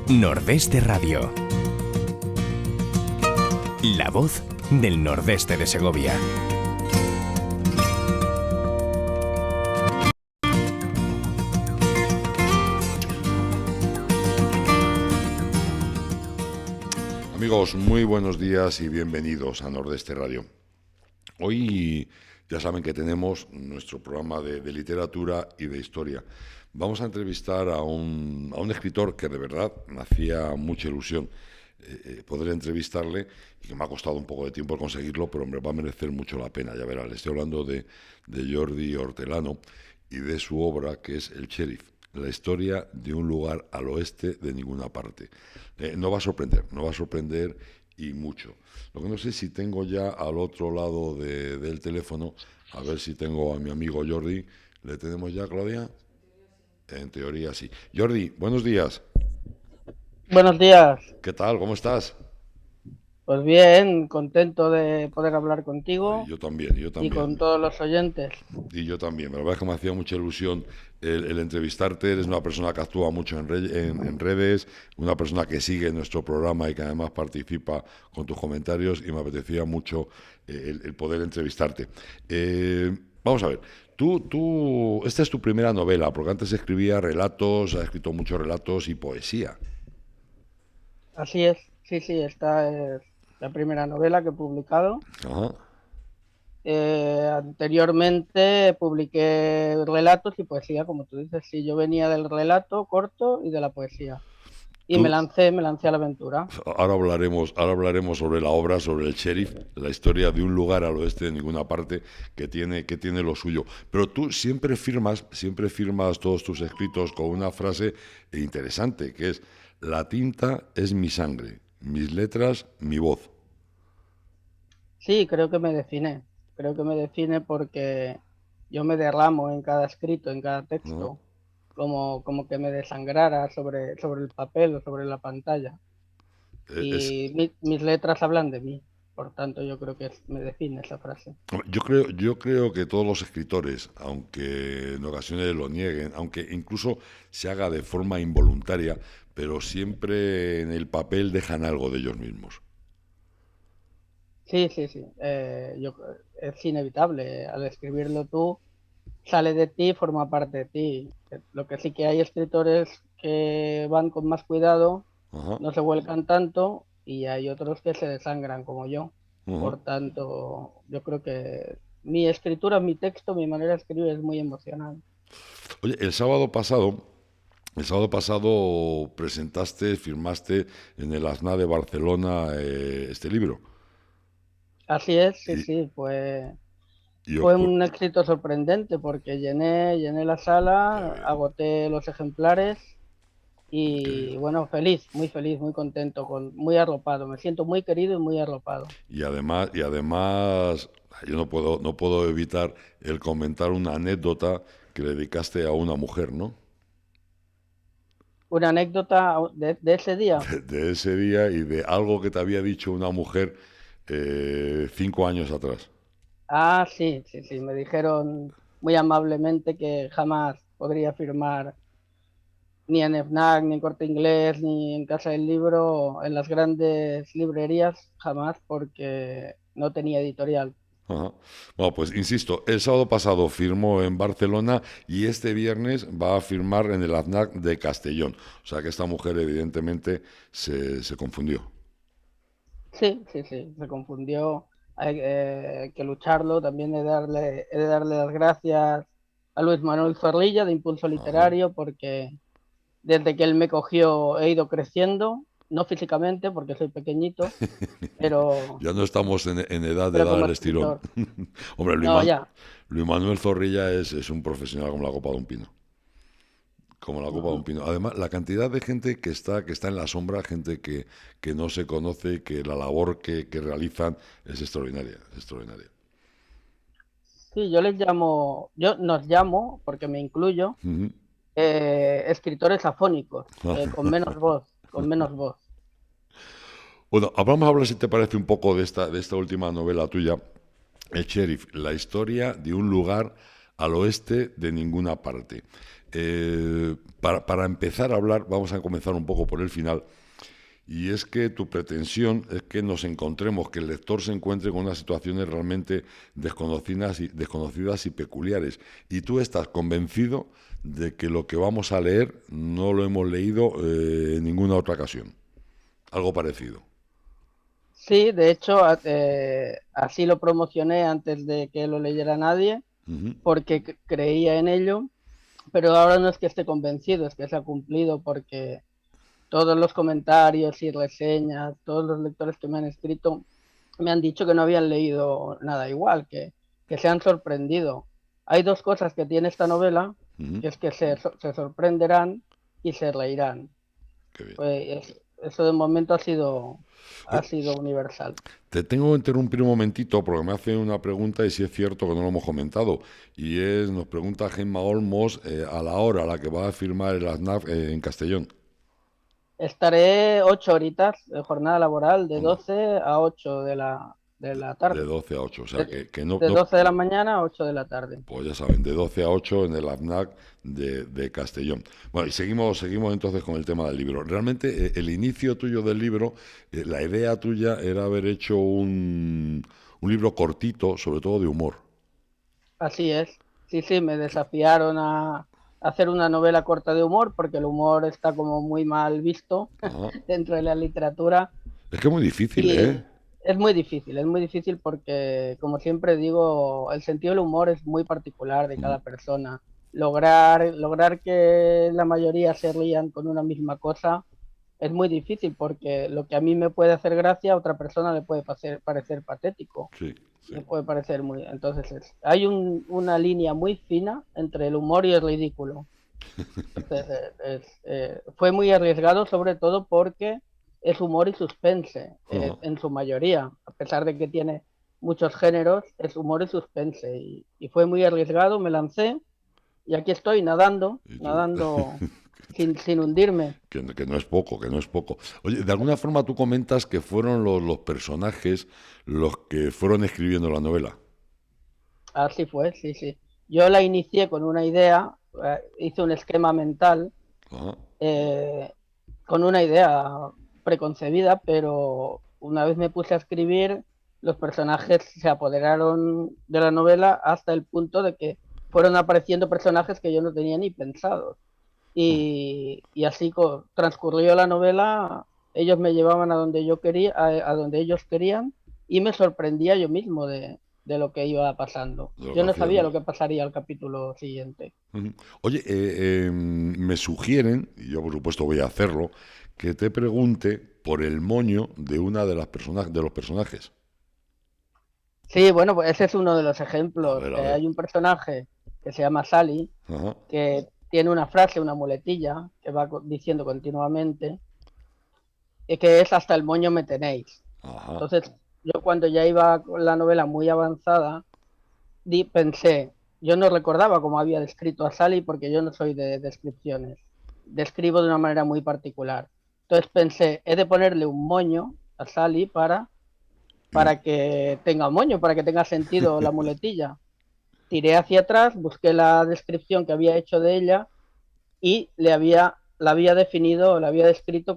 Nordeste Radio. La voz del nordeste de Segovia. Amigos, muy buenos días y bienvenidos a Nordeste Radio. Hoy ya saben que tenemos nuestro programa de literatura y de historia. Vamos a entrevistar a un escritor que de verdad me hacía mucha ilusión poder entrevistarle y que me ha costado un poco de tiempo conseguirlo, pero hombre, va a merecer mucho la pena. Ya verá, le estoy hablando de Jordi Hortelano y de su obra que es El Sheriff, la historia de un lugar al oeste de ninguna parte. No va a sorprender y mucho. Lo que no sé si tengo ya al otro lado del teléfono, a ver si tengo a mi amigo Jordi. ¿Le tenemos ya, Claudia? En teoría sí. Jordi, buenos días. Buenos días. ¿Qué tal? ¿Cómo estás? Pues bien, contento de poder hablar contigo. Yo también. Y con todos los oyentes. Y yo también. La verdad es que me hacía mucha ilusión el entrevistarte. Eres una persona que actúa mucho en redes, una persona que sigue nuestro programa y que además participa con tus comentarios, y me apetecía mucho el poder entrevistarte. Vamos a ver. Esta es tu primera novela, porque antes escribía relatos, has escrito muchos relatos y poesía. Así es, sí, esta es la primera novela que he publicado. Ajá. Anteriormente publiqué relatos y poesía, como tú dices. Sí, yo venía del relato corto y de la poesía. Y me lancé a la aventura. Ahora hablaremos sobre la obra, sobre El Sheriff, la historia de un lugar al oeste de ninguna parte que tiene lo suyo. Pero tú siempre firmas todos tus escritos con una frase interesante, que es: la tinta es mi sangre, mis letras, mi voz. Sí, creo que me define porque yo me derramo en cada escrito, en cada texto. ¿No? Como que me desangrara sobre el papel o sobre la pantalla. Es, Y mis letras hablan de mí. Por tanto, yo creo que me define esa frase. yo creo que todos los escritores, aunque en ocasiones lo nieguen, aunque incluso se haga de forma involuntaria, pero siempre en el papel dejan algo de ellos mismos. Sí. Es inevitable. Al escribirlo tú, sale de ti, forma parte de ti. Lo que sí que hay escritores que van con más cuidado, Ajá. no se vuelcan tanto, y hay otros que se desangran como yo. Uh-huh. Por tanto, yo creo que mi escritura, mi texto, mi manera de escribir es muy emocional. Oye, el sábado pasado firmaste en el ASNA de Barcelona este libro. Así es, Y, y fue ocur- un éxito sorprendente porque llené la Qué sala, bien, agoté los ejemplares qué bien. y bueno, feliz, muy contento, muy arropado. Me siento muy querido y muy arropado. Y además, yo no puedo evitar el comentar una anécdota que le dedicaste a una mujer, ¿no? Una anécdota de ese día. De ese día y de algo que te había dicho una mujer 5 años atrás. Ah, sí, me dijeron muy amablemente que jamás podría firmar ni en FNAC, ni en Corte Inglés, ni en Casa del Libro, en las grandes librerías, jamás, porque no tenía editorial. Ajá. Bueno, pues insisto, el sábado pasado firmó en Barcelona y este viernes va a firmar en el AFNAC de Castellón. O sea que esta mujer evidentemente se confundió. Sí, se confundió. Hay que lucharlo. También he de darle las gracias a Luis Manuel Zorrilla de Impulso Ajá. Literario, porque desde que él me cogió he ido creciendo, no físicamente porque soy pequeñito, pero, Ya no estamos en edad de pero dar como el estirón. escritor. Hombre, No, ya. Luis Manuel Zorrilla es un profesional como la copa de un pino. Como la copa de un Ujú. pino. Además, la cantidad de gente que está en la sombra, gente que no se conoce, que la labor que realizan es extraordinaria, es extraordinaria. Sí, nos llamo, porque me incluyo, Ujú. escritores afónicos, con menos voz. Bueno, vamos a hablar, si te parece, un poco de esta última novela tuya, El Sheriff, la historia de un lugar al oeste de ninguna parte. Para empezar a hablar, vamos a comenzar un poco por el final, y es que tu pretensión es que nos encontremos, que el lector se encuentre con unas situaciones realmente desconocidas y peculiares, y tú estás convencido de que lo que vamos a leer no lo hemos leído en ninguna otra ocasión. Algo parecido. Sí, de hecho, así lo promocioné antes de que lo leyera nadie, porque creía en ello, pero ahora no es que esté convencido, es que se ha cumplido, porque todos los comentarios y reseñas, todos los lectores que me han escrito, me han dicho que no habían leído nada igual, que se han sorprendido. Hay dos cosas que tiene esta novela, que es que se sorprenderán y se reirán. Qué bien. Pues eso de momento ha sido universal. Te tengo que interrumpir un momentito porque me hacen una pregunta y si es cierto que no lo hemos comentado. Y nos pregunta Gemma Olmos a la hora a la que va a firmar el ASNAF en Castellón. Estaré 8 horitas de jornada laboral, de 12 a 8 de la tarde. De 12 a 8, o sea que no... De 12 de la mañana a 8 de la tarde. Pues ya saben, de 12 a 8 en el ASNAC de Castellón. Bueno, y seguimos entonces con el tema del libro. Realmente el inicio tuyo del libro, la idea tuya era haber hecho un libro cortito, sobre todo de humor. Así es. Sí, me desafiaron a hacer una novela corta de humor, porque el humor está como muy mal visto dentro de la literatura. Es que es muy difícil, Es muy difícil porque, como siempre digo, el sentido del humor es muy particular de cada persona. Lograr que la mayoría se rían con una misma cosa es muy difícil, porque lo que a mí me puede hacer gracia, a otra persona le puede parecer patético. Sí. Me puede parecer muy... Entonces, hay una línea muy fina entre el humor y el ridículo. Entonces, fue muy arriesgado, sobre todo porque es humor y suspense, en su mayoría. A pesar de que tiene muchos géneros, es humor y suspense. Y fue muy arriesgado, me lancé, y aquí estoy nadando sin hundirme. Que no es poco. Oye, de alguna forma tú comentas que fueron los personajes los que fueron escribiendo la novela. Así fue, sí. Yo la inicié con una idea, hice un esquema mental, con una idea preconcebida, pero una vez me puse a escribir, los personajes se apoderaron de la novela hasta el punto de que fueron apareciendo personajes que yo no tenía ni pensados. Y así transcurrió la novela, ellos me llevaban a donde yo quería, a donde ellos querían, y me sorprendía yo mismo de lo que iba pasando. Yo no sabía lo que pasaría al capítulo siguiente. Oye, me sugieren, y yo por supuesto voy a hacerlo, que te pregunte por el moño de una de los personajes. Sí, bueno, pues ese es uno de los ejemplos. A ver. Hay un personaje que se llama Sally, que tiene una frase, una muletilla, que va diciendo continuamente, que es "hasta el moño me tenéis". Entonces, yo cuando ya iba con la novela muy avanzada, pensé, yo no recordaba cómo había descrito a Sally, porque yo no soy de descripciones, describo de una manera muy particular. Entonces pensé, he de ponerle un moño a Sally para que tenga un moño, para que tenga sentido la muletilla. Tiré hacia atrás, busqué la descripción que había hecho de ella y la había descrito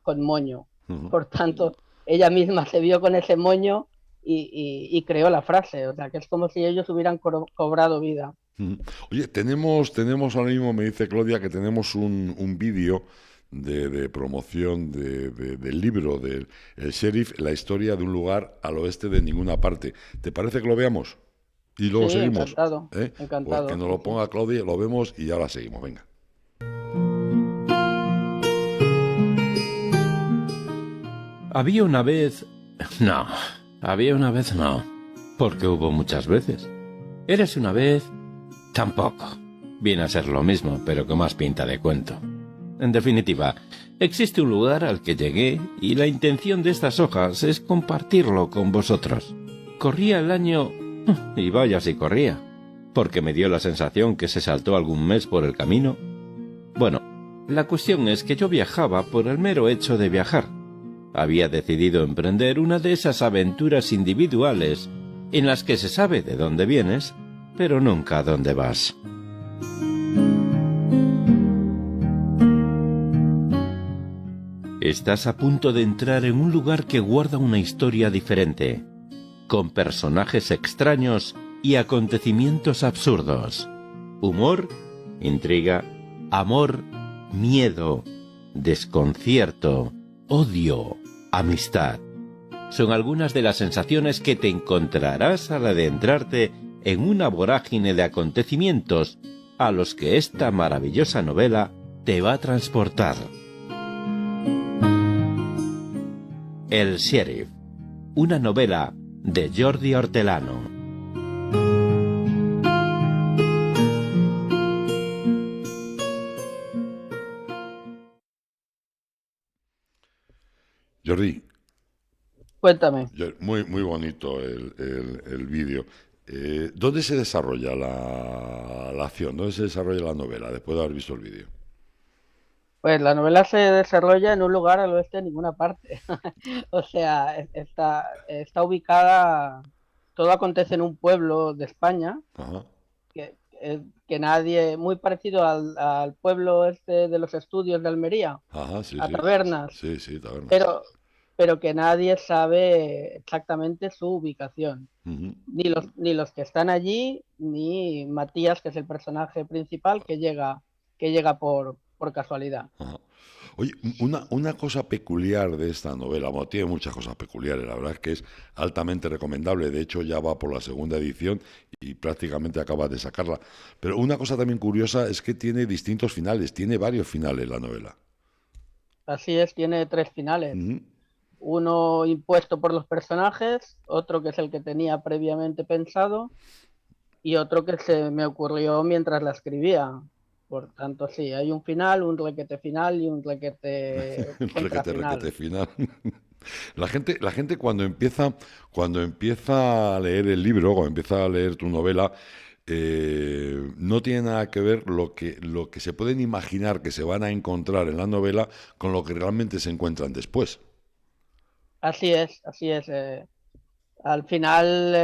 con moño. Por tanto, ella misma se vio con ese moño y creó la frase. O sea, que es como si ellos hubieran cobrado vida. Oye, tenemos ahora mismo, me dice Claudia, que tenemos un vídeo de promoción del libro del Sheriff, la historia de un lugar al oeste de ninguna parte. ¿Te parece que lo veamos? Y luego seguimos. Encantado. Pues que nos lo ponga Claudia, lo vemos y ahora seguimos. Venga. Había una vez... No, porque hubo muchas veces. Érase una vez... Tampoco. Viene a ser lo mismo, pero con más pinta de cuento. En definitiva, existe un lugar al que llegué y la intención de estas hojas es compartirlo con vosotros. Corría el año... Y vaya si corría, porque me dio la sensación que se saltó algún mes por el camino. Bueno, la cuestión es que yo viajaba por el mero hecho de viajar. Había decidido emprender una de esas aventuras individuales en las que se sabe de dónde vienes, pero nunca a dónde vas. Estás a punto de entrar en un lugar que guarda una historia diferente, con personajes extraños y acontecimientos absurdos. Humor, intriga, amor, miedo, desconcierto, odio, amistad. Son algunas de las sensaciones que te encontrarás al adentrarte en una vorágine de acontecimientos a los que esta maravillosa novela te va a transportar. El Sheriff, una novela de Jordi Hortelano. Jordi, Cuéntame. muy, muy bonito el vídeo. ¿Dónde se desarrolla la acción? ¿Dónde se desarrolla la novela después de haber visto el vídeo? Pues la novela se desarrolla en un lugar al oeste de ninguna parte. O sea, está ubicada, todo acontece en un pueblo de España, Ajá, que nadie, muy parecido al pueblo este de los estudios de Almería, ajá, sí, a sí. Tabernas, Sí, taberna. pero que nadie sabe exactamente su ubicación. Ujú. Ni los que están allí, ni Matías, que es el personaje principal, que llega por casualidad. Ajá. Oye, una cosa peculiar de esta novela, bueno, tiene muchas cosas peculiares, la verdad es que es altamente recomendable, de hecho ya va por la segunda edición y prácticamente acaba de sacarla, pero una cosa también curiosa es que tiene distintos finales, tiene varios finales la novela. Así es, tiene 3 finales. Ujú. Uno impuesto por los personajes, otro que es el que tenía previamente pensado y otro que se me ocurrió mientras la escribía. Por tanto, sí, hay un final, un requete final y un requete Requete, contrafinal. requete final. La gente cuando empieza a leer el libro, cuando empieza a leer tu novela, no tiene nada que ver lo que se pueden imaginar que se van a encontrar en la novela con lo que realmente se encuentran después. Así es, así es. Al final,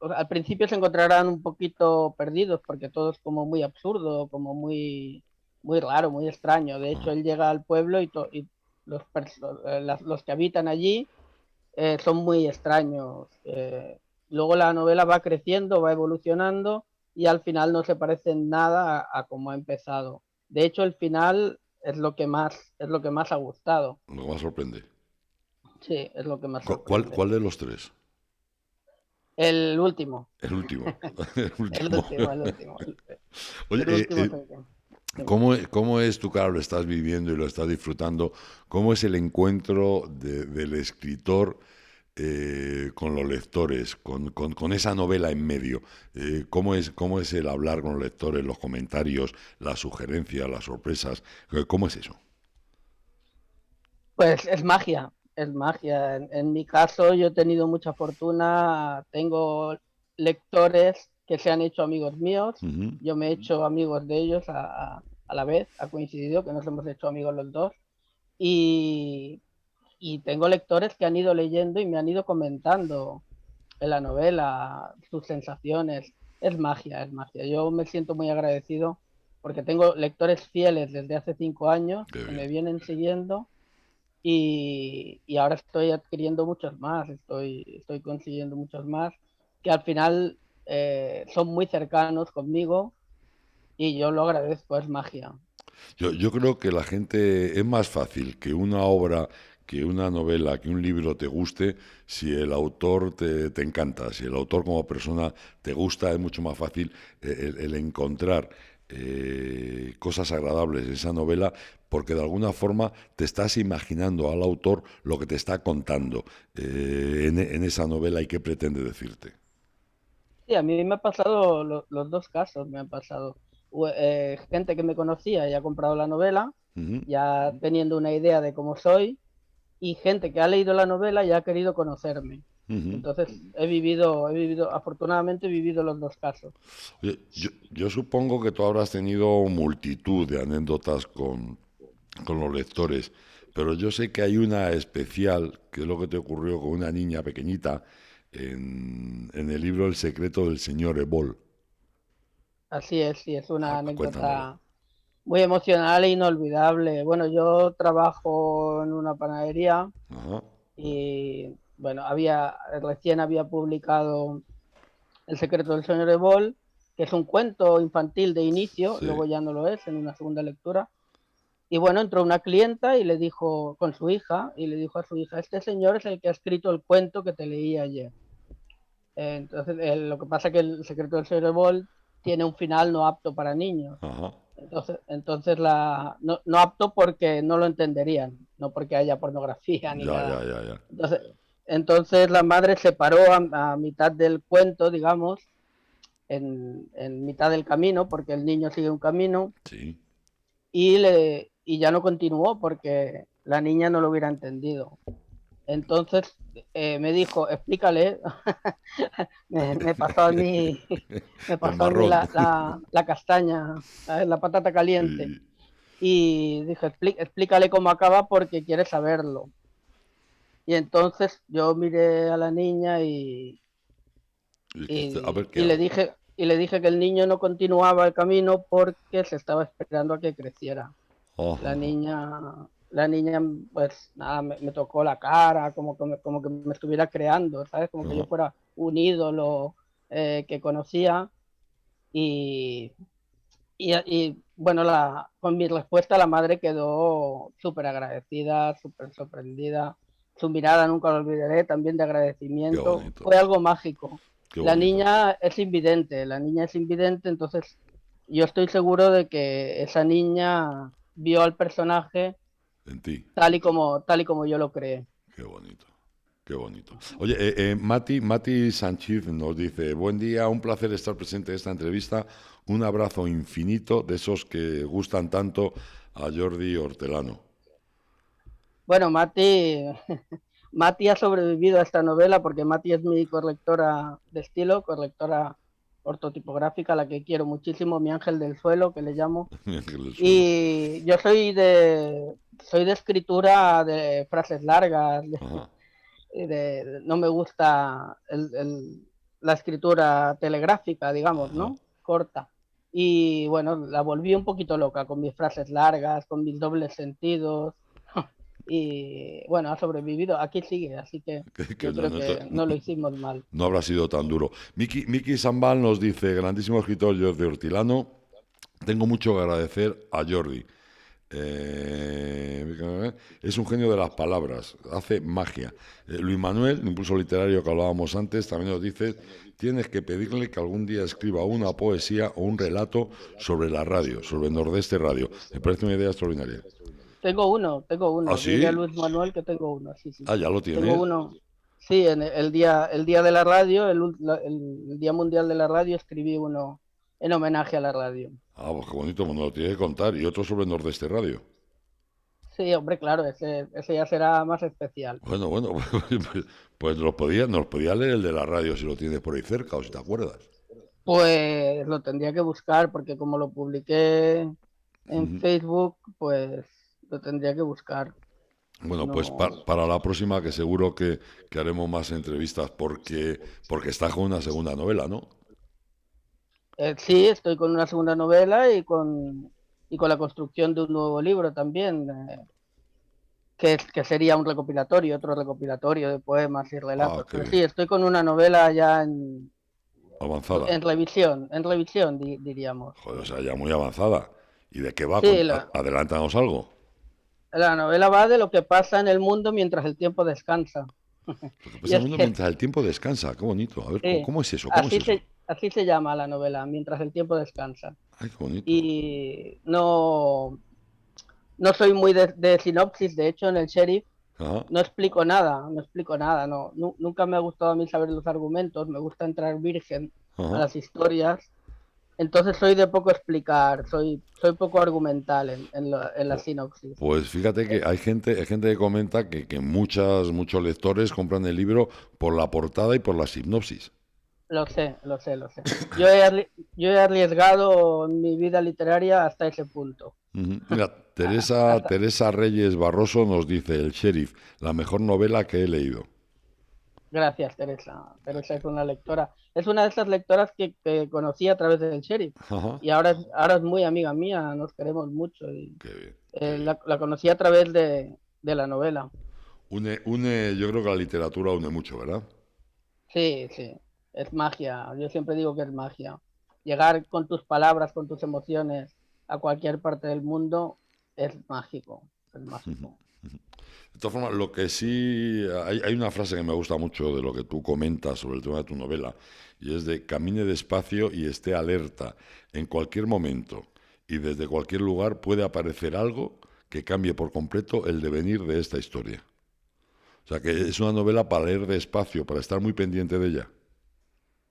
al principio se encontrarán un poquito perdidos porque todo es como muy absurdo, como muy raro, muy extraño. De hecho, Ajá. él llega al pueblo y los que habitan allí son muy extraños. Luego la novela va creciendo, va evolucionando y al final no se parece en nada a cómo ha empezado. De hecho, el final es lo que más ha gustado. Lo que más sorprende. Sí, es lo que más ¿Cuál, sorprende. cuál de los tres? El último. El último. El El último. último, el último. Oye, El último es el que. Dime. ¿cómo es tú, claro, lo estás viviendo y lo estás disfrutando? ¿Cómo es el encuentro del escritor con los lectores, con esa novela en medio? ¿Cómo es el hablar con los lectores, los comentarios, las sugerencias, las sorpresas? ¿Cómo es eso? Pues es magia, es magia. En mi caso, yo he tenido mucha fortuna. Tengo lectores que se han hecho amigos míos. Ujú, Yo me he hecho amigos de ellos a la vez. Ha coincidido que nos hemos hecho amigos los dos. Y, y tengo lectores que han ido leyendo y me han ido comentando en la novela sus sensaciones. Es magia, es magia. Yo me siento muy agradecido porque tengo lectores fieles desde hace 5 años qué que me bien. vienen siguiendo y ahora estoy adquiriendo muchos más, estoy consiguiendo muchos más que al final son muy cercanos conmigo y yo lo agradezco, es magia. Yo creo que la gente es más fácil que una obra, que una novela, que un libro te guste si el autor te encanta, si el autor como persona te gusta, es mucho más fácil el encontrar cosas agradables en esa novela porque de alguna forma te estás imaginando al autor lo que te está contando en esa novela y qué pretende decirte. Sí, a mí me ha pasado los dos casos, me han pasado. Gente que me conocía y ha comprado la novela, Ujú, ya teniendo una idea de cómo soy, y gente que ha leído la novela y ha querido conocerme. ujú. Entonces afortunadamente he vivido los dos casos. Oye, yo supongo que tú habrás tenido multitud de anécdotas con los lectores, pero yo sé que hay una especial, que es lo que te ocurrió con una niña pequeñita, en el libro El secreto del señor Ebol. Así es, sí, es una Cuéntamelo. anécdota muy emocional e inolvidable. Bueno, yo trabajo en una panadería Ajá, y bueno, recién había publicado El secreto del señor Ebol, que es un cuento infantil de inicio, sí. luego ya no lo es en una segunda lectura. Y bueno, entró una clienta y le dijo, con su hija, y le dijo a su hija, este señor es el que ha escrito el cuento que te leí ayer. Entonces, lo que pasa es que el secreto del señor Ebol tiene un final no apto para niños. Ajá. Entonces no apto porque no lo entenderían, no porque haya pornografía ni Ya, ya, nada. ya, ya. Entonces, entonces la madre se paró a mitad del cuento, digamos, en mitad del camino, porque el niño sigue un camino, Sí. y ya no continuó porque la niña no lo hubiera entendido. Entonces me dijo, explícale, me pasó a mí, me El pasó a mí marrón. la castaña, ¿sabes? La patata caliente. Y, Y dije, explícale cómo acaba porque quiere saberlo. Y entonces yo miré a la niña y dijiste, a ver qué y hago. y le dije que el niño no continuaba el camino porque se estaba esperando a que creciera. Ajá, La ajá. niña, la niña, pues nada, me tocó la cara, como que me estuviera creando, ¿sabes? Como que yo Ajá. fuera un ídolo que conocía. Y, bueno, con mi respuesta la madre quedó súper agradecida, súper sorprendida. Su mirada nunca la olvidaré, también de Qué agradecimiento. bonito. Fue algo mágico. Qué bonito. La niña es invidente, entonces yo estoy seguro de que esa niña vio al personaje En ti. tal y como yo lo creé. Qué bonito. Qué bonito. Oye, Mati Sánchez nos dice, buen día, un placer estar presente en esta entrevista. Un abrazo infinito de esos que gustan tanto a Jordi Hortelano. Bueno, Mati ha sobrevivido a esta novela porque Mati es mi correctora de estilo, correctora ortotipográfica, a la que quiero muchísimo, mi ángel del suelo, que le llamo. Ángel del suelo. Y yo soy de escritura de frases largas, Ajá. no me gusta la escritura telegráfica, digamos, Ajá. ¿no? Corta. Y bueno, la volví un poquito loca con mis frases largas, con mis dobles sentidos. Y bueno, ha sobrevivido. Aquí sigue, así que Que yo no, creo no, que no lo hicimos mal. no habrá sido tan duro. Miki Sambal nos dice, grandísimo escritor Jordi Hortilano, tengo mucho que agradecer a Jordi. Es un genio de las palabras, hace magia. Luis Manuel, impulso literario que hablábamos antes, también nos dice, tienes que pedirle que algún día escriba una poesía o un relato sobre la radio, sobre Nordeste Radio. Me parece una idea extraordinaria. Tengo ¿Ah, uno. Dile a sí? Luis Manuel que tengo uno, sí, sí. Ah, ya lo Tengo tienes. uno. Sí, el día de la radio, el Día Mundial de la Radio, escribí uno en homenaje a la radio. Ah, pues qué bonito, bueno, lo tienes que contar. Y otro sobre Nordeste Radio. Sí, hombre, claro, ese ya será más especial. Bueno, bueno, pues nos podía leer el de la radio si lo tienes por ahí cerca o si te acuerdas. Pues lo tendría que buscar porque como lo publiqué en Ujú. Facebook, pues lo tendría que buscar. Bueno, pues No. para la próxima que seguro que haremos más entrevistas porque está con una segunda novela, ¿no? Sí, estoy con una segunda novela y con la construcción de un nuevo libro también, que sería un recopilatorio, otro recopilatorio de poemas y Ah, relatos. qué Pero sí, bien. estoy con una novela ya Avanzada. en revisión, diríamos. Joder, o sea, ya muy avanzada. ¿Y de qué va? Sí, Adelántanos algo. la novela va de lo que pasa en el mundo mientras el tiempo descansa. Lo que Y pasa en es el mundo que mientras el tiempo descansa. Qué bonito. A ver, ¿cómo es eso? ¿Cómo es eso? así se llama la novela, mientras el tiempo descansa. Ay, qué bonito. Y no soy muy de sinopsis, de hecho en el Sheriff Ajá, no explico nada, nunca me ha gustado a mí saber los argumentos, me gusta entrar virgen a ajá. las historias, entonces soy de poco explicar, soy poco argumental en la Pu- sinopsis. Pues fíjate que hay gente que comenta que muchos lectores compran el libro por la portada y por la sinopsis. Lo sé. Yo he arriesgado mi vida literaria hasta ese punto. Ujú. Mira, Hasta, Teresa Reyes Barroso nos dice, El Sheriff, la mejor novela que he leído. Gracias, Teresa. Teresa es una lectora. Es una de esas lectoras que conocí a través del Sheriff. Ajá. Y ahora es muy amiga mía, nos queremos mucho. Y, Qué bien, qué bien. la conocí a través de la novela. Yo creo que la literatura une mucho, ¿verdad? Sí, sí, es magia. Yo siempre digo que es magia. Llegar con tus palabras, con tus emociones a cualquier parte del mundo es mágico, es mágico. De todas formas, lo que sí, hay una frase que me gusta mucho de lo que tú comentas sobre el tema de tu novela, y es de camine despacio y esté alerta. En cualquier momento y desde cualquier lugar puede aparecer algo que cambie por completo el devenir de esta historia. O sea, que es una novela para leer despacio, para estar muy pendiente de ella.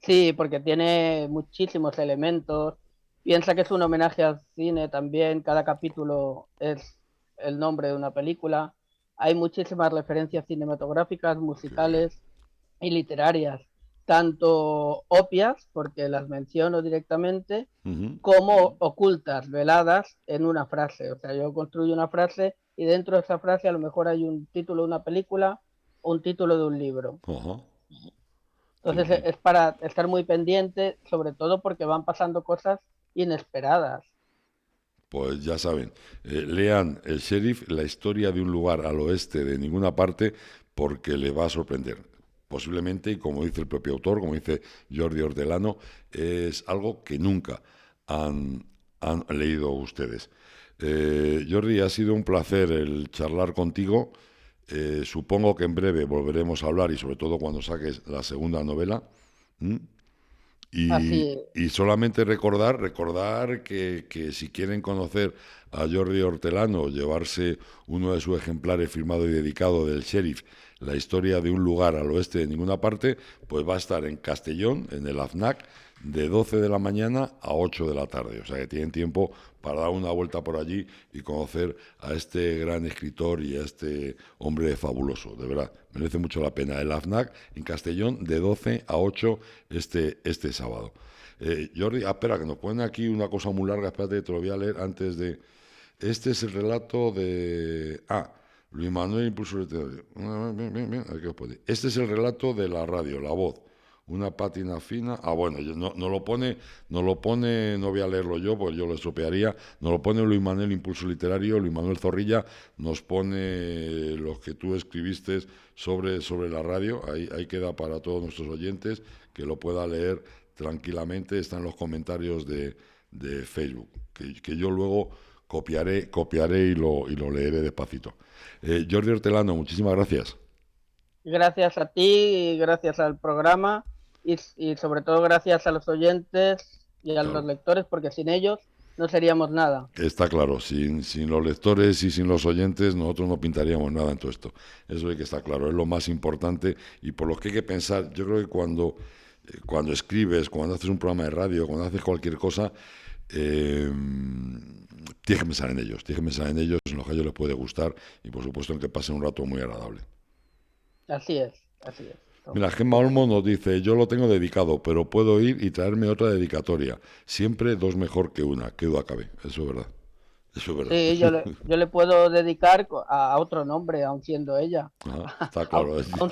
Sí, porque tiene muchísimos elementos. Piensa que es un homenaje al cine también. Cada capítulo es el nombre de una película. Hay muchísimas referencias cinematográficas, Qué bien. musicales y literarias, tanto obvias, porque las menciono directamente, Ujú. como ocultas, veladas en una frase. O sea, yo construyo una frase y dentro de esa frase a lo mejor hay un título de una película o un título de un libro. Ajá. Sí, Entonces sí. es para estar muy pendiente, sobre todo porque van pasando cosas inesperadas. Pues ya saben, lean El Sheriff, la historia de un lugar al oeste de ninguna parte, porque le va a sorprender. Posiblemente, y como dice el propio autor, como dice Jordi Hortelano, es algo que nunca han leído ustedes. Jordi, ha sido un placer el charlar contigo. Supongo que en breve volveremos a hablar y sobre todo cuando saques la segunda novela. ¿Mm? Así, Y solamente recordar que si quieren conocer a Jordi Hortelano, llevarse uno de sus ejemplares firmado y dedicado del Sheriff, la historia de un lugar al oeste de ninguna parte, pues va a estar en Castellón, en el AFNAC, de 12 de la mañana a 8 de la tarde. O sea que tienen tiempo para dar una vuelta por allí y conocer a este gran escritor y a este hombre fabuloso. De verdad, merece mucho la pena. El AFNAC en Castellón, de 12 a 8 este sábado. Jordi, espera, que nos ponen aquí una cosa muy larga. Espérate, te lo voy a leer antes de... Este es el relato de... Luis Manuel Impulso Literario. Bien, aquí os pone. Este es el relato de la radio, la voz. Una pátina fina. Bueno, no lo pone, no voy a leerlo yo, pues yo lo estropearía. Nos lo pone Luis Manuel Impulso Literario, Luis Manuel Zorrilla, nos pone los que tú escribiste sobre la radio. Ahí queda para todos nuestros oyentes que lo pueda leer tranquilamente. Está en los comentarios de Facebook, que yo luego copiaré y lo leeré despacito. Jordi Hortelano, muchísimas gracias. gracias a ti, y gracias al programa y sobre todo gracias a los oyentes y a los Claro, lectores, porque sin ellos no seríamos nada. está claro, sin los lectores y sin los oyentes nosotros no pintaríamos nada en todo esto. Eso hay que estar claro, es lo más importante y por lo que hay que pensar. Yo creo que cuando escribes, cuando haces un programa de radio, cuando haces cualquier cosa, tienes que pensar en ellos, en lo que a ellos les puede gustar y por supuesto en que pasen un rato muy agradable. Así es, así es. Mira, Gemma Olmo nos dice, yo lo tengo dedicado, pero puedo ir y traerme otra dedicatoria. Siempre dos mejor que una, que duda cabe. Eso es verdad. Eso es verdad. Sí, yo le puedo dedicar a otro nombre, aun siendo ella, Ajá, está a, claro. a un,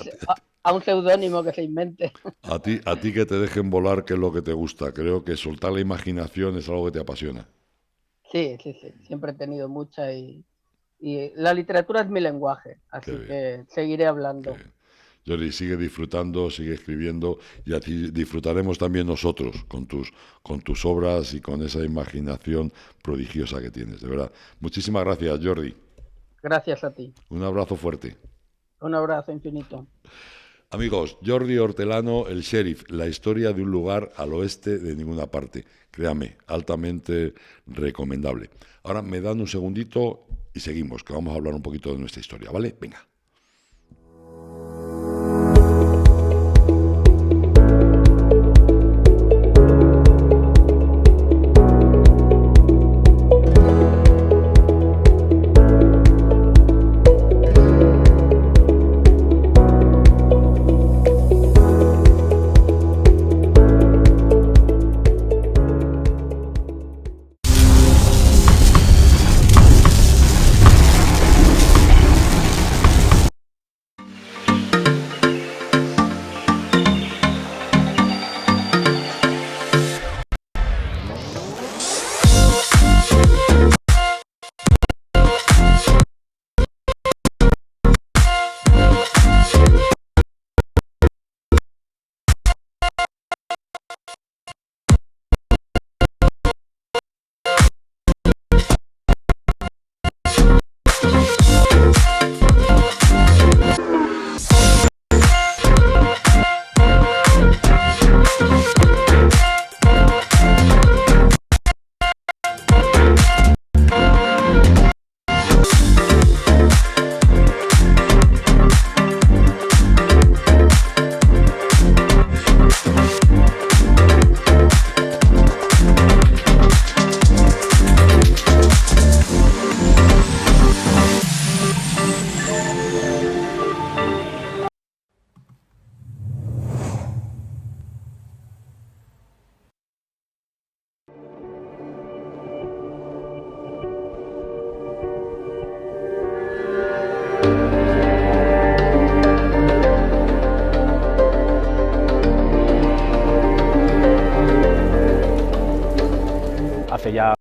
a un seudónimo que se invente. A ti que te dejen volar, que es lo que te gusta. Creo que soltar la imaginación es algo que te apasiona. Sí, sí, sí, siempre he tenido mucha y la literatura es mi lenguaje, Qué así bien, que seguiré qué hablando. bien. Jordi, sigue disfrutando, sigue escribiendo y así disfrutaremos también nosotros con tus obras y con esa imaginación prodigiosa que tienes, de verdad. Muchísimas gracias, Jordi. Gracias a ti. Un abrazo fuerte. Un abrazo infinito. Amigos, Jordi Hortelano, El Sheriff, la historia de un lugar al oeste de ninguna parte. Créame, altamente recomendable. Ahora me dan un segundito y seguimos, que vamos a hablar un poquito de nuestra historia, ¿vale? Venga. Hace ya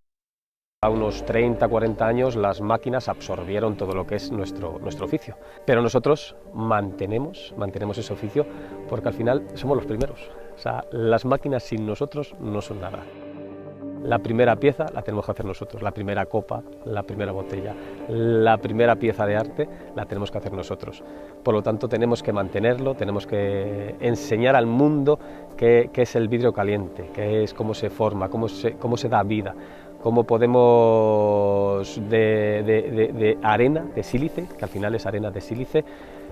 unos 30, 40 años las máquinas absorbieron todo lo que es nuestro oficio, pero nosotros mantenemos ese oficio porque al final somos los primeros. O sea, las máquinas sin nosotros no son nada. La primera pieza la tenemos que hacer nosotros, la primera copa, la primera botella, la primera pieza de arte la tenemos que hacer nosotros. Por lo tanto, tenemos que mantenerlo, tenemos que enseñar al mundo qué es el vidrio caliente, qué es, cómo se forma, cómo se da vida, cómo podemos de arena, de sílice, que al final es arena de sílice,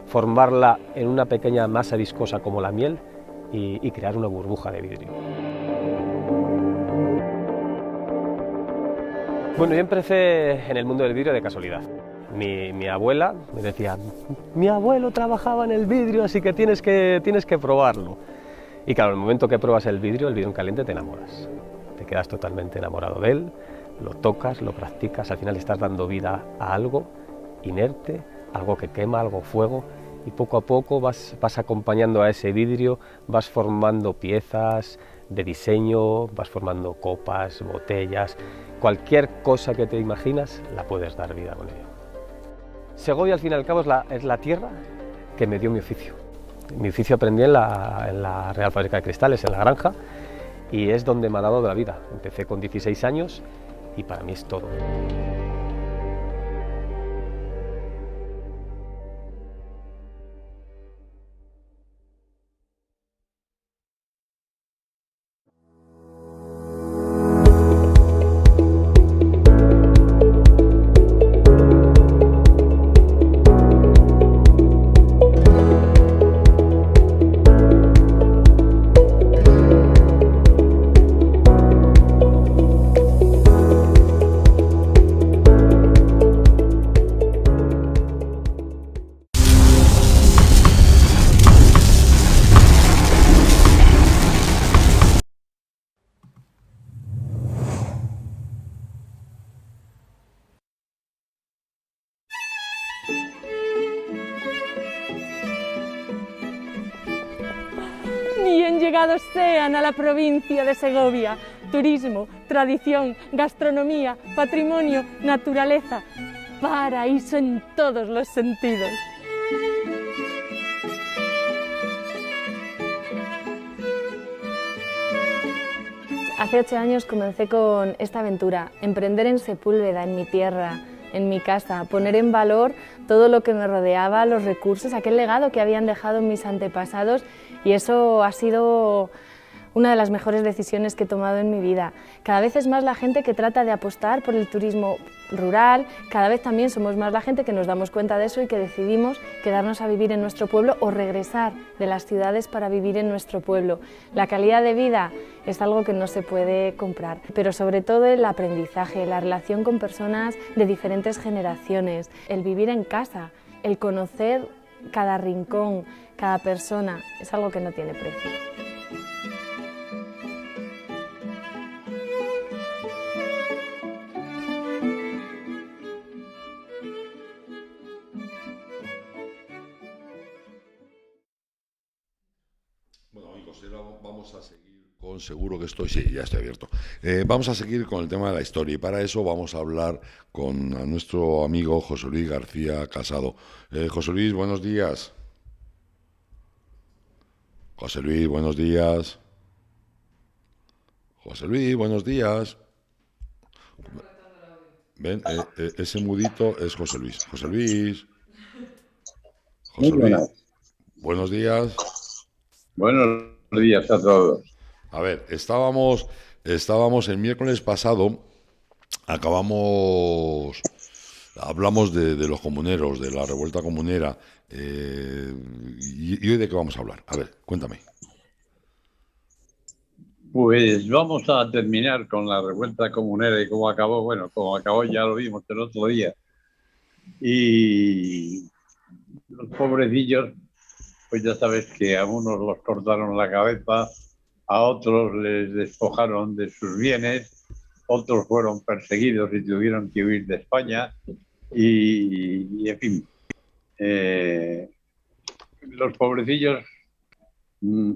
formarla en una pequeña masa viscosa como la miel y crear una burbuja de vidrio. Bueno, yo empecé en el mundo del vidrio de casualidad. Mi abuela me decía, mi abuelo trabajaba en el vidrio, así que tienes que probarlo. Y claro, en el momento que pruebas el vidrio en caliente, te enamoras. Te quedas totalmente enamorado de él, lo tocas, lo practicas, al final estás dando vida a algo inerte, algo que quema, algo fuego, y poco a poco vas acompañando a ese vidrio, vas formando piezas de diseño, vas formando copas, botellas, cualquier cosa que te imaginas la puedes dar vida con ello. Segovia al fin y al cabo es la tierra que me dio mi oficio. Mi oficio aprendí en la Real Fábrica de Cristales, en la granja, y es donde me ha dado de la vida. Empecé con 16 años y para mí es todo. Bien llegados sean a la provincia de Segovia. Turismo, tradición, gastronomía, patrimonio, naturaleza, paraíso en todos los sentidos. Hace 8 años comencé con esta aventura, emprender en Sepúlveda, en mi tierra, en mi casa, poner en valor todo lo que me rodeaba, los recursos, aquel legado que habían dejado mis antepasados, y eso ha sido una de las mejores decisiones que he tomado en mi vida. Cada vez es más la gente que trata de apostar por el turismo rural, cada vez también somos más la gente que nos damos cuenta de eso y que decidimos quedarnos a vivir en nuestro pueblo o regresar de las ciudades para vivir en nuestro pueblo. La calidad de vida es algo que no se puede comprar, pero sobre todo el aprendizaje, la relación con personas de diferentes generaciones, el vivir en casa, el conocer cada rincón, cada persona, es algo que no tiene precio. Bueno, amigos, vamos a seguir con seguro que estoy, sí, ya estoy abierto. Vamos a seguir con el tema de la historia y para eso vamos a hablar con a nuestro amigo José Luis García Casado. José Luis, buenos días. José Luis, buenos días. José Luis, buenos días. Ven, ese mudito es José Luis. José Luis. José Luis, buenos días. Buenos días a todos. A ver, estábamos el miércoles pasado, hablamos de los comuneros, de la revuelta comunera, y hoy de qué vamos a hablar. A ver, cuéntame. Pues vamos a terminar con la revuelta comunera y cómo acabó. Bueno, cómo acabó ya lo vimos el otro día. Y los pobrecillos, pues ya sabes que a unos los cortaron la cabeza, a otros les despojaron de sus bienes, otros fueron perseguidos y tuvieron que huir de España y en fin, los pobrecillos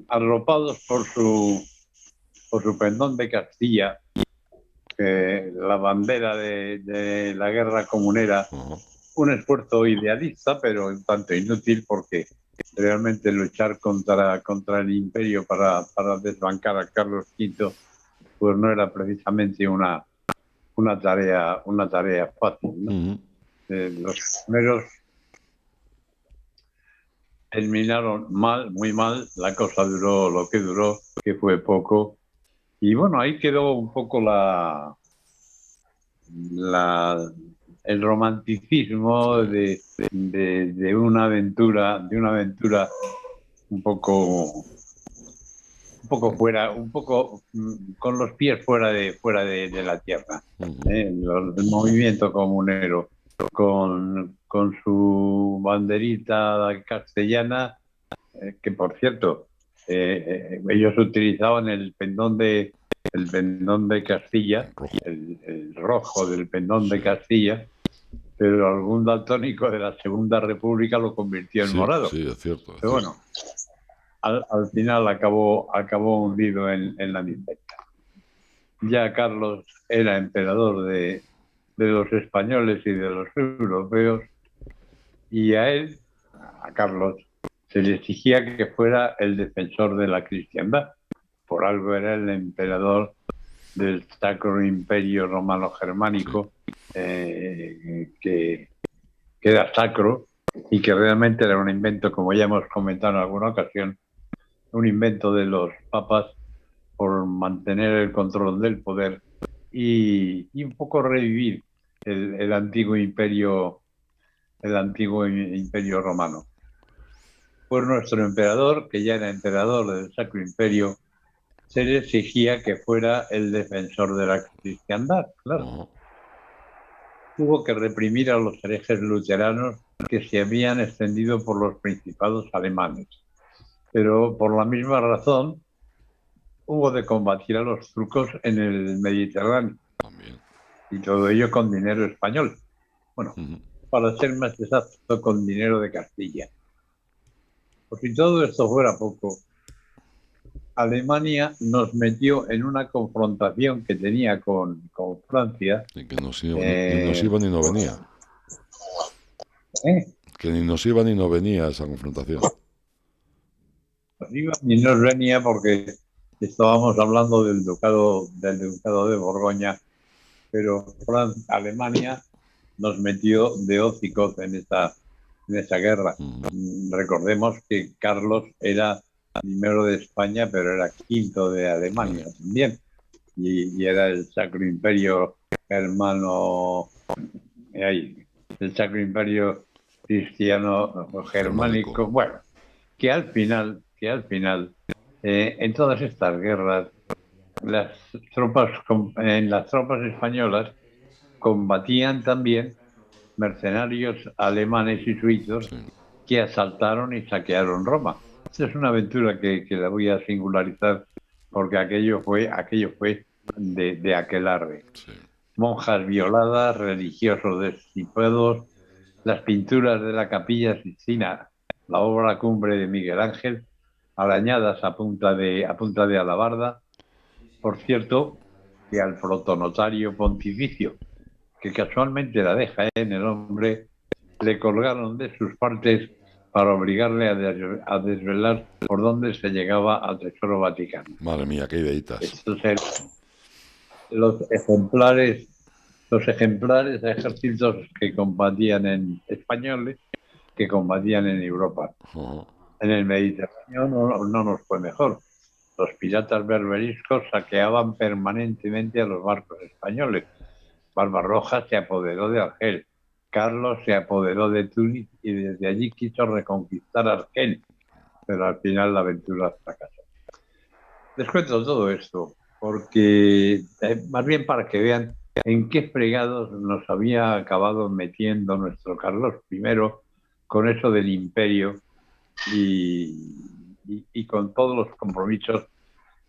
arropados por su pendón de Castilla, la bandera de la guerra comunera, Ajá. un esfuerzo idealista, pero un tanto inútil, porque realmente luchar contra el imperio para desbancar a Carlos V, pues no era precisamente una tarea fácil, ¿no? Ujú. Los primeros terminaron mal, muy mal, la cosa duró lo que duró, que fue poco, y bueno, ahí quedó un poco el romanticismo de una aventura un poco fuera, un poco con los pies fuera de la tierra. Ujú. El movimiento comunero con su banderita castellana, que por cierto, ellos utilizaban el pendón de Castilla, Rojo. el rojo del pendón de Castilla, pero algún daltónico de la Segunda República lo convirtió en Sí, morado. sí, es cierto. Es Pero cierto. bueno, al final acabó hundido en la miseria. Ya Carlos era emperador de los españoles y de los europeos, y a Carlos, se le exigía que fuera el defensor de la cristiandad. Por algo era el emperador del Sacro Imperio Romano Germánico, que era sacro y que realmente era un invento, como ya hemos comentado en alguna ocasión, un invento de los papas por mantener el control del poder y un poco revivir el antiguo imperio romano. Pues nuestro emperador, que ya era emperador del Sacro Imperio, se le exigía que fuera el defensor de la cristiandad, claro. Ajá. Tuvo que reprimir a los herejes luteranos que se habían extendido por los principados alemanes. Pero por la misma razón, hubo de combatir a los turcos en el Mediterráneo, También. y todo ello con dinero español. Bueno, Ujú. para ser más exacto, con dinero de Castilla. Por si todo esto fuera poco, Alemania nos metió en una confrontación que tenía con Francia. Y que ni nos iba ni no venía. ¿Eh? Que ni nos iba ni no venía esa confrontación. Y nos venía porque estábamos hablando del ducado de Borgoña, pero Alemania nos metió de hocicos en esa guerra. Recordemos que Carlos era primero de España, pero era quinto de Alemania también, y era el Sacro Imperio Germano, el Sacro Imperio Cristiano Germánico. Bueno, que al final, en todas estas guerras, en las tropas españolas combatían también mercenarios alemanes y suizos que asaltaron y saquearon Roma. Esta es una aventura que la voy a singularizar porque aquello fue de aquelarre. Sí. Monjas violadas, religiosos destripados, las pinturas de la Capilla Sixtina, la obra cumbre de Miguel Ángel, arañadas a punta de alabarda. Por cierto, que al protonotario pontificio, que casualmente la deja en el hombre, le colgaron de sus partes para obligarle a desvelar por dónde se llegaba al Tesoro Vaticano. Madre mía, qué ideitas. Estos eran los ejemplares de ejércitos que combatían españoles que combatían en Europa. Ajá. En el Mediterráneo no nos fue mejor. Los piratas berberiscos saqueaban permanentemente a los barcos españoles. Barbarroja se apoderó de Argel. Carlos se apoderó de Túnez y desde allí quiso reconquistar Argel, pero al final la aventura fracasó. Les cuento todo esto porque, más bien para que vean en qué fregados nos había acabado metiendo nuestro Carlos I con eso del imperio y con todos los compromisos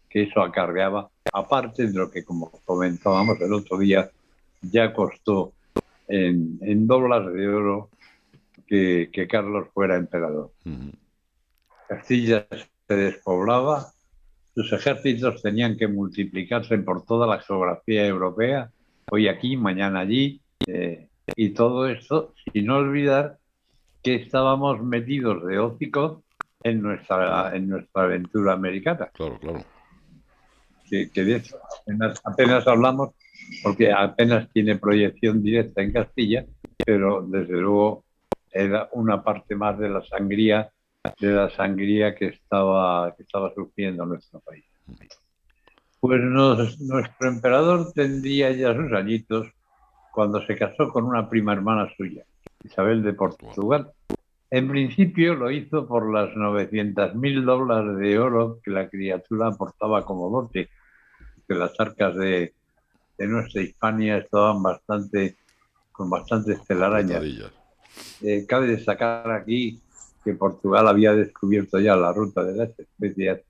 que eso acarreaba, aparte de lo que, como comentábamos el otro día, ya costó en doblas de oro que Carlos fuera emperador. Ujú. Castilla se despoblaba, sus ejércitos tenían que multiplicarse por toda la geografía europea, hoy aquí, mañana allí, y todo esto sin olvidar que estábamos metidos de hocico en nuestra aventura americana. Claro, claro. Que de eso apenas hablamos, porque apenas tiene proyección directa en Castilla, pero desde luego era una parte más de la sangría que estaba sufriendo nuestro país. Pues nuestro emperador tendría ya sus añitos cuando se casó con una prima hermana suya, Isabel de Portugal. En principio lo hizo por las $900.000 de oro que la criatura aportaba como dote, que las arcas de nuestra Hispania estaban con bastantes telarañas. Cabe destacar aquí que Portugal había descubierto ya la ruta de las especias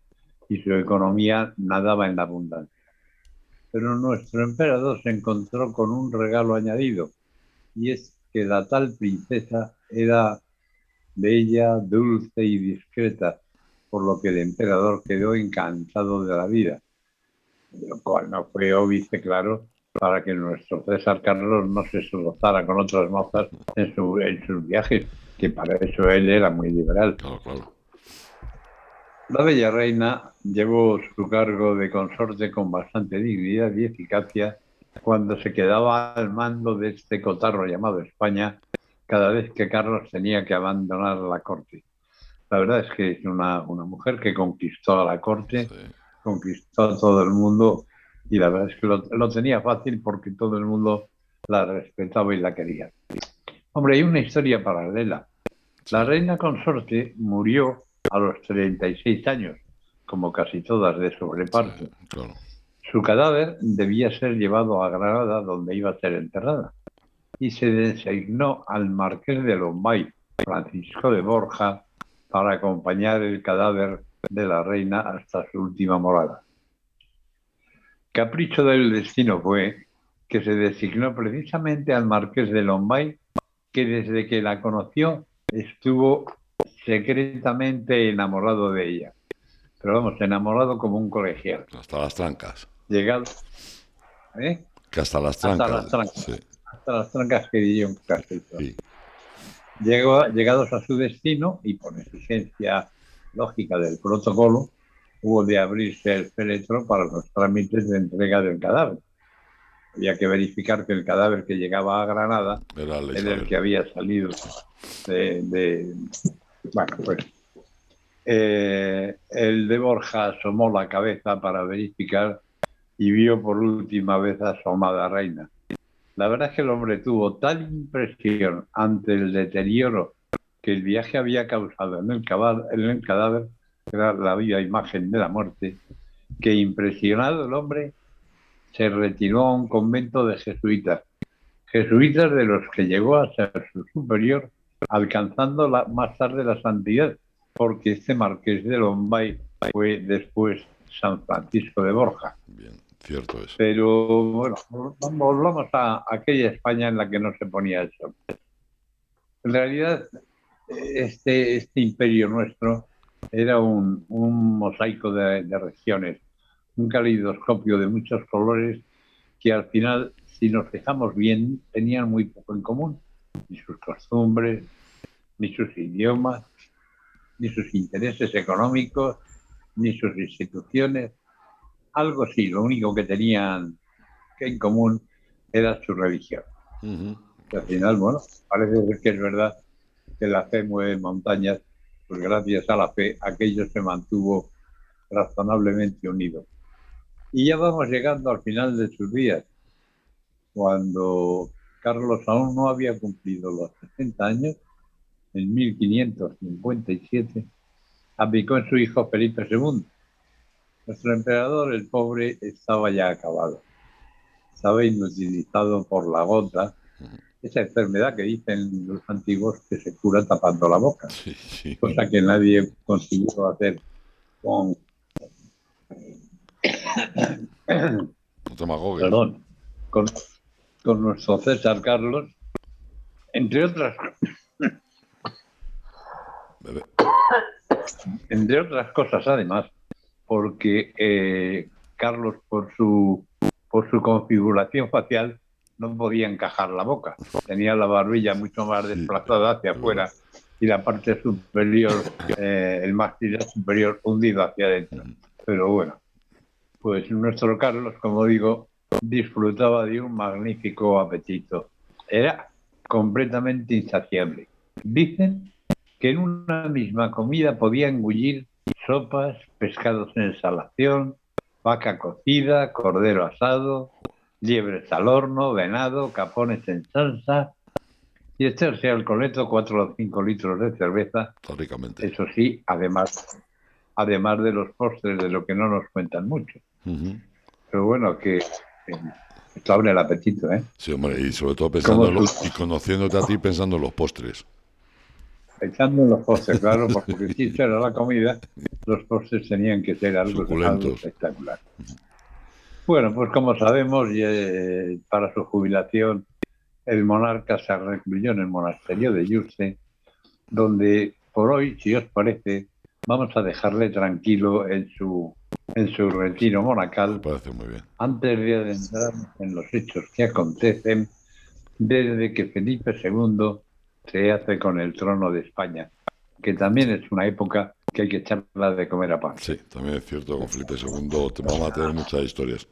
y su economía nadaba en la abundancia. Pero nuestro emperador se encontró con un regalo añadido, y es que la tal princesa era bella, dulce y discreta, por lo que el emperador quedó encantado de la vida, lo cual no fue óbice, claro, para que nuestro César Carlos no se solozara con otras mozas en sus viajes, que para eso él era muy liberal. Claro, claro. La bella reina llevó su cargo de consorte con bastante dignidad y eficacia cuando se quedaba al mando de este cotarro llamado España cada vez que Carlos tenía que abandonar la corte. La verdad es que es una mujer que conquistó a la corte, sí, conquistó a todo el mundo, y la verdad es que lo tenía fácil porque todo el mundo la respetaba y la quería. Hombre, hay una historia paralela. La reina consorte murió a los 36 años, como casi todas de sobreparto. Sí, claro. Su cadáver debía ser llevado a Granada, donde iba a ser enterrada, y se designó al marqués de Lombay, Francisco de Borja, para acompañar el cadáver de la reina hasta su última morada. Capricho del destino fue que se designó precisamente al marqués de Lombay, que desde que la conoció estuvo secretamente enamorado de ella. Pero vamos, enamorado como un colegial. Hasta las trancas. Llegado. Que hasta las trancas. Hasta las trancas. Sí. Hasta las trancas, que diría un casi. Sí. Llegados a su destino, y por exigencia lógica del protocolo, hubo de abrirse el féretro para los trámites de entrega del cadáver. Había que verificar que el cadáver que llegaba a Granada era el que había salido Bueno, pues el de Borja asomó la cabeza para verificar y vio por última vez a su amada reina. La verdad es que el hombre tuvo tal impresión ante el deterioro que el viaje había causado en el cadáver, que era la viva imagen de la muerte, que impresionado el hombre se retiró a un convento de jesuitas de los que llegó a ser su superior, alcanzando más tarde la santidad, porque este marqués de Lombay fue después San Francisco de Borja. Bien, cierto es. Pero bueno, volvamos a aquella España en la que no se ponía el sol. En realidad, este imperio nuestro era un mosaico de regiones, un caleidoscopio de muchos colores que al final, si nos fijamos bien, tenían muy poco en común. Ni sus costumbres, ni sus idiomas, ni sus intereses económicos, ni sus instituciones. Algo sí, lo único que tenían en común era su religión. Uh-huh. Y al final, bueno, parece ser que es verdad que la fe mueve montañas, pues gracias a la fe aquello se mantuvo razonablemente unido. Y ya vamos llegando al final de sus días, cuando Carlos aún no había cumplido los 60 años, en 1557, abdicó en su hijo Felipe II. Nuestro emperador, el pobre, estaba ya acabado. Estaba inutilizado por la gota, esa enfermedad que dicen los antiguos que se cura tapando la boca, sí. Cosa que nadie consiguió hacer con nuestro César Carlos, entre otras cosas, además, porque Carlos, por su configuración facial, no podía encajar la boca. Tenía la barbilla mucho más desplazada hacia afuera y la parte superior, el máxil superior hundido hacia adentro. Pero bueno, pues nuestro Carlos, como digo, disfrutaba de un magnífico apetito. Era completamente insaciable. Dicen que en una misma comida podía engullir sopas, pescados en ensalación, vaca cocida, cordero asado, liebres al horno, venado, capones en salsa y echarse al coleto 4 o 5 litros de cerveza. Ricamente. Eso sí, además de los postres, de lo que no nos cuentan mucho. Pero bueno, que esto abre el apetito, ¿eh? Sí, hombre, y sobre todo pensando y conociéndote a ti pensando en los postres. Pensando en los postres, claro, porque si eso era la comida, los postres tenían que ser algo espectacular. Bueno, pues como sabemos, para su jubilación, el monarca se recluyó en el monasterio de Yuste, donde por hoy, si os parece, vamos a dejarle tranquilo en su retiro monacal. Me parece muy bien. Antes de adentrarnos en los hechos que acontecen desde que Felipe II se hace con el trono de España, que también es una época que hay que echarla de comer a pan. Sí, también es cierto, con Felipe II vamos a tener muchas historias.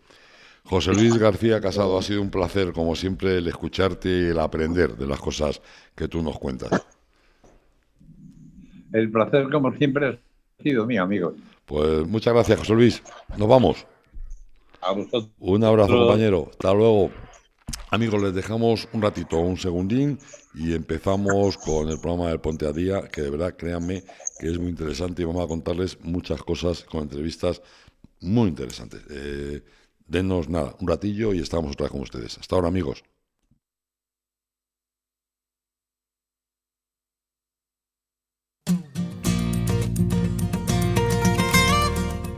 José Luis García Casado, ha sido un placer, como siempre, el escucharte y el aprender de las cosas que tú nos cuentas. El placer, como siempre, ha sido mío, amigo. Pues muchas gracias, José Luis. Nos vamos. A vosotros. Un abrazo, compañero. Hasta luego. Amigos, les dejamos un ratito, un segundín, y empezamos con el programa del Ponte a Día, que de verdad, créanme, que es muy interesante y vamos a contarles muchas cosas con entrevistas muy interesantes. Denos nada, un ratillo y estamos otra vez con ustedes. Hasta ahora, amigos.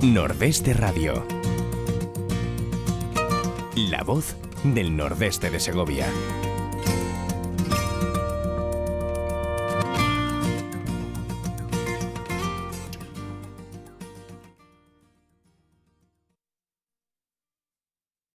Nordeste Radio. La voz del Nordeste de Segovia.